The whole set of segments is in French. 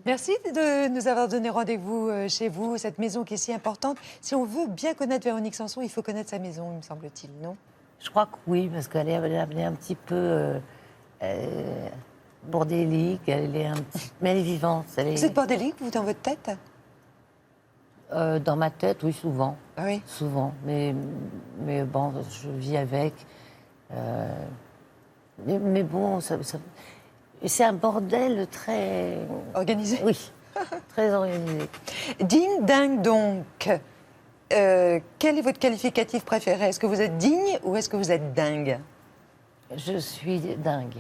Merci de nous avoir donné rendez-vous chez vous, cette maison qui est si importante. Si on veut bien connaître Véronique Sanson, il faut connaître sa maison, me semble-t-il, non? Je crois que oui, parce qu'elle est un petit peu bordélique, mais elle est vivante. Vous êtes bordélique, vous, dans votre tête? Dans ma tête, oui, souvent. Ah oui. Souvent, mais bon, je vis avec. Mais bon, c'est un bordel très... Organisé? Oui, très organisé. Digne, dingue, donc. Quel est votre qualificatif préféré? Est-ce que vous êtes digne ou est-ce que vous êtes dingue? Je suis dingue.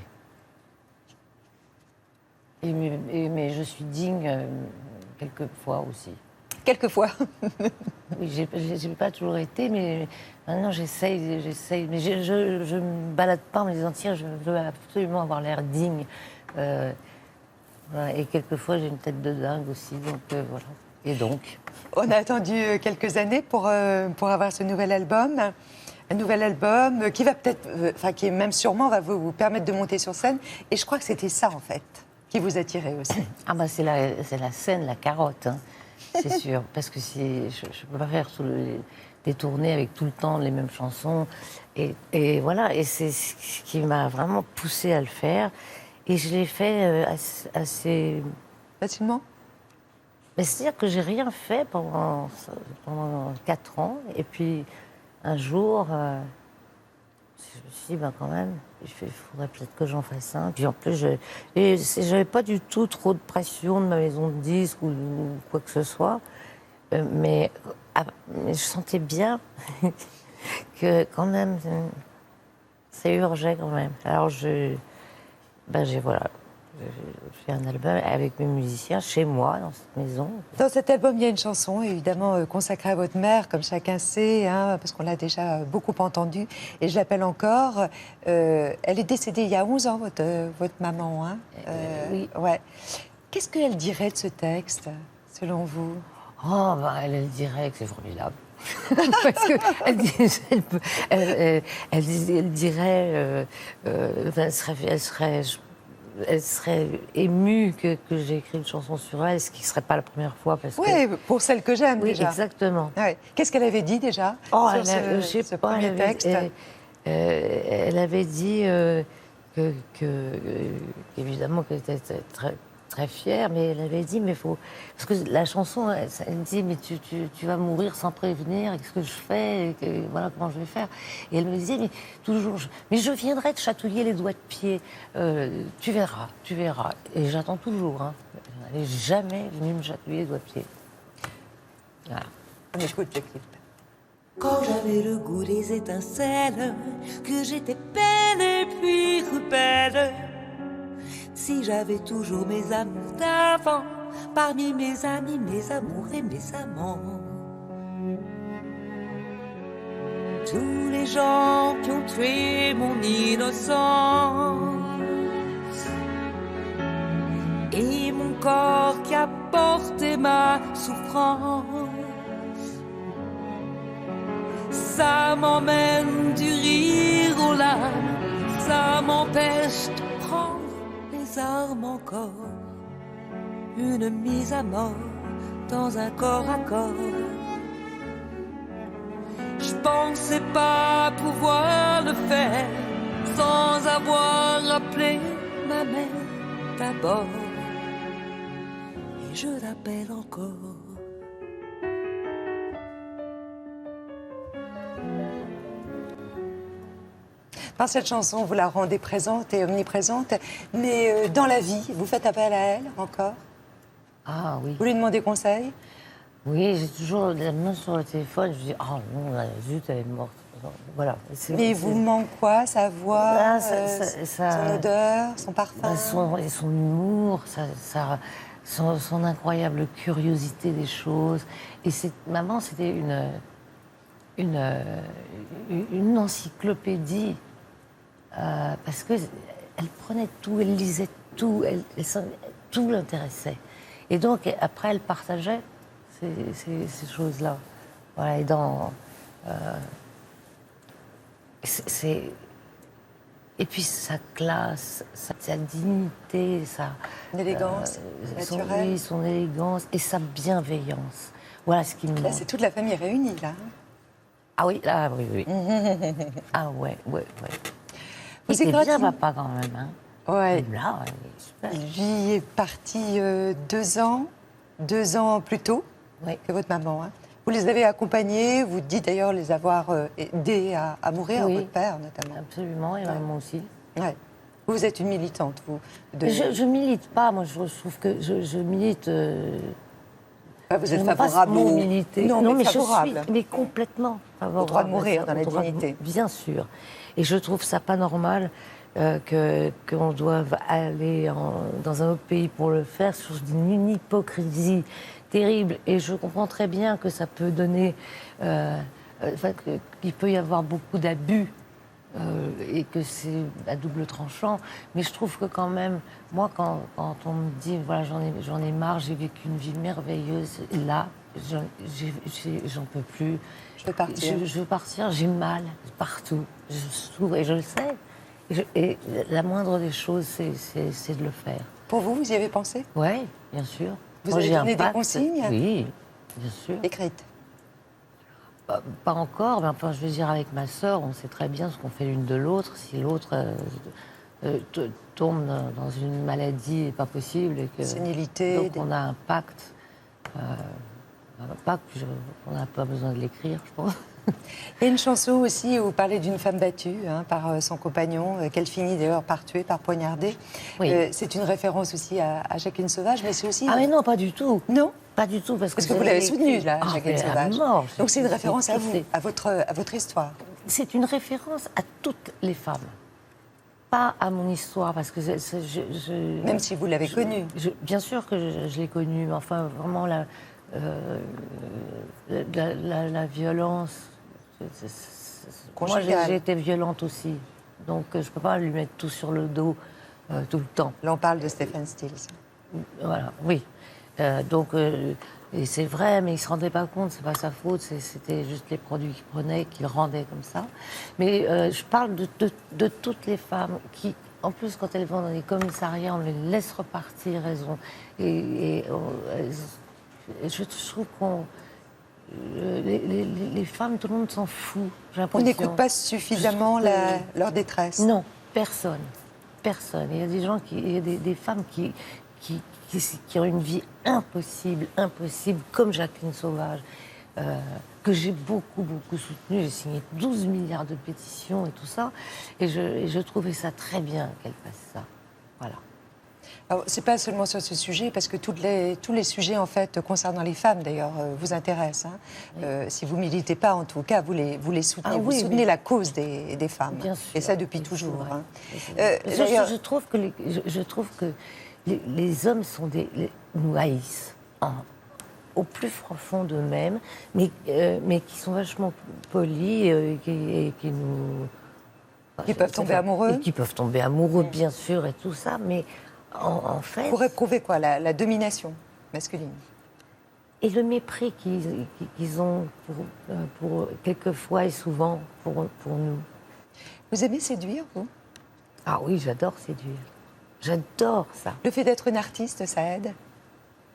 Mais je suis digne quelquefois aussi. Quelquefois. Oui, j'ai pas toujours été, mais maintenant j'essaye. Mais je me balade pas en me disant tiens, je veux absolument avoir l'air digne. Voilà. Et quelquefois j'ai une tête de dingue aussi, donc voilà. Et donc. On a attendu quelques années pour avoir ce nouvel album. Un nouvel album qui va peut-être, qui même sûrement va vous permettre de monter sur scène. Et je crois que c'était ça, en fait, qui vous attirait aussi. Ah bah c'est la scène, la carotte, hein, c'est sûr. Parce que je ne peux pas faire des tournées avec tout le temps les mêmes chansons. Et voilà, et c'est ce qui m'a vraiment poussée à le faire. Et je l'ai fait assez... Facilement? C'est-à-dire que j'ai rien fait pendant 4 ans. Et puis, un jour, je me suis dit, quand même, il faudrait peut-être que j'en fasse un. Puis en plus, j'avais pas du tout trop de pression de ma maison de disques ou quoi que ce soit. Mais je sentais bien que quand même, ça urgeait quand même. Alors voilà. Je fais un album avec mes musiciens chez moi, dans cette maison. Dans cet album, il y a une chanson évidemment consacrée à votre mère, comme chacun sait, hein, parce qu'on l'a déjà beaucoup entendue. Et je l'appelle encore. Elle est décédée il y a 11 ans, votre maman. Hein. Oui. Ouais. Qu'est-ce qu'elle dirait de ce texte, selon vous? Oh, elle dirait que c'est formidable. Parce qu'elle dirait... elle serait émue que j'ai écrit une chanson sur elle, ce qui ne serait pas la première fois. Oui, pour celle que j'aime, oui, déjà. Exactement. Ouais. Qu'est-ce qu'elle avait dit, déjà, sur ce premier texte? Elle avait dit évidemment, qu'elle était très, très fière, mais elle avait dit, mais faut... Parce que la chanson, elle dit, mais tu vas mourir sans prévenir, qu'est-ce que je fais, voilà comment je vais faire. Et elle me disait, mais toujours, mais je viendrai te chatouiller les doigts de pied, tu verras. Et j'attends toujours, hein. Elle n'est jamais venue me chatouiller les doigts de pied. Voilà. On écoute le clip. Quand j'avais le goût des étincelles, que j'étais belle et puis rebelle, si j'avais toujours mes amours d'avant, parmi mes amis, mes amours et mes amants, tous les gens qui ont tué mon innocence et mon corps qui a porté ma souffrance, ça m'emmène du rire aux larmes, ça m'empêche de prendre les armes encore. Une mise à mort dans un corps à corps. Je pensais pas pouvoir le faire sans avoir appelé ma mère d'abord. Et je l'appelle encore. Par cette chanson, vous la rendez présente et omniprésente, mais dans la vie, vous faites appel à elle encore? Ah oui. Vous lui demandez conseil? Oui, j'ai toujours la main sur le téléphone, je dis « Oh non, zut, elle est morte ». Voilà. Mais il vous manque quoi? Sa voix, son odeur, son parfum? Son humour, son incroyable curiosité des choses. Et maman, c'était une encyclopédie, parce qu'elle prenait tout, elle lisait tout, tout l'intéressait. Et donc, après, elle partageait ces choses-là. Voilà, et Et puis sa classe, sa dignité, Une élégance naturelle. oui, son élégance et sa bienveillance. Voilà ce qui me Là, manque. c'est toute la famille réunie, là. Ah oui, là, oui, oui. Ah ouais. Vous Il était écrivez- bien papa quand même. Hein. Ouais. Là, il est super. Lui est parti 2 ans plus tôt Oui. que votre maman. Hein. Vous les avez accompagnés, vous dites d'ailleurs les avoir aidés à mourir, Oui. votre père notamment. Absolument, et maman aussi. Ouais. Vous êtes une militante, vous. Je milite pas, moi je trouve que je milite. Vous êtes j'aime pas ce favorable mot au... militer. Non, mais je favorable. suis mais complètement favorable. Au droit de mourir à ça, dans la au droit de dignité. Bien sûr. Et je trouve ça pas normal qu'on doive aller dans un autre pays pour le faire. Je trouve une hypocrisie terrible. Et je comprends très bien que ça peut donner... qu'il peut y avoir beaucoup d'abus. Et que c'est à double tranchant, mais je trouve que quand même, moi, quand on me dit, voilà, j'en ai marre, j'ai vécu une vie merveilleuse, là, j'en peux plus. Je veux partir. Je veux partir, j'ai mal partout, je souffre, et je le sais. Et la moindre des choses, c'est de le faire. Pour vous, vous y avez pensé? Oui, bien sûr. Vous Moi, avez j'ai un donné des pacte. consignes? Oui, bien sûr. Écrites. Pas encore, mais enfin, je veux dire, avec ma sœur, on sait très bien ce qu'on fait l'une de l'autre. Si l'autre tombe dans une maladie pas possible et que Sénilité. donc on a un pacte, on n'a pas besoin de l'écrire, je pense. Il y a une chanson aussi où vous parlez d'une femme battue par son compagnon, qu'elle finit d'ailleurs par tuer, par poignarder. Oui. C'est une référence aussi à Jacqueline Sauvage, mais c'est aussi... Ah mais non, pas du tout. Non? Pas du tout, parce Parce que que vous l'avez avez soutenue, écrit- là, Ah, Jacqueline mais à Sauvage. mort. Donc c'est une référence à vous, c'est- à votre histoire. C'est une référence à toutes les femmes. Pas à mon histoire, parce que Même si vous l'avez connue. Bien sûr que je l'ai connue, mais enfin, vraiment, la violence... Moi, Conjugale. j'ai été violente aussi. Donc, je ne peux pas lui mettre tout sur le dos tout le temps. Là, on parle de Stephen Stills. Voilà, oui. Et c'est vrai, mais il ne se rendait pas compte, c'est pas sa faute, c'était juste les produits qu'il prenait, qu'il rendait comme ça. Mais je parle de toutes les femmes qui, en plus, quand elles vont dans les commissariats, on les laisse repartir, je trouve qu'on... Les femmes, tout le monde s'en fout, j'ai On l'impression. n'écoute pas suffisamment leur détresse. Non, personne. Personne. Il y a des gens il y a des femmes qui ont une vie impossible, comme Jacqueline Sauvage, que j'ai beaucoup soutenue. J'ai signé 12 milliards de pétitions et tout ça. Et je trouvais ça très bien qu'elle fasse ça. Voilà. Alors, c'est pas seulement sur ce sujet, parce que tous les sujets, en fait, concernant les femmes, d'ailleurs, vous intéressent. Hein. Si vous militez pas, en tout cas, vous les soutenez. Ah vous oui, soutenez oui. la cause des femmes. Bien sûr. Et ça depuis C'est toujours. vrai. Hein. Je trouve que les hommes nous haïssent au plus profond d'eux-mêmes, mais qui sont vachement polis et qui nous... Qui peuvent tomber amoureux. Et qui peuvent tomber amoureux, bien sûr, et tout ça, mais en fait... Pour éprouver quoi, la domination masculine. Et le mépris qu'ils ont pour quelquefois et souvent pour nous. Vous aimez séduire, vous? Ah oui, j'adore séduire. J'adore ça. Le fait d'être une artiste, ça aide?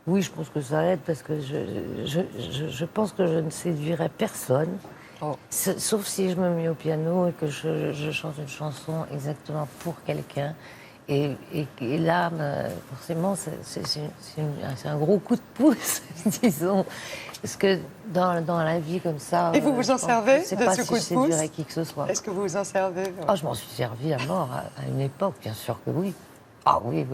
Oui, je pense que ça aide parce que je pense que je ne séduirais personne. Oh. Sauf si je me mets au piano et que je chante une chanson exactement pour quelqu'un. Et là, forcément, c'est un gros coup de pouce, disons. Parce que dans la vie comme ça... Et vous vous en servez de je sais pas ce si coup de je séduirais pouce? qui que ce soit. Est-ce que vous vous en servez? Oh, je m'en suis servi à mort à une époque, bien sûr que oui. Ah oui.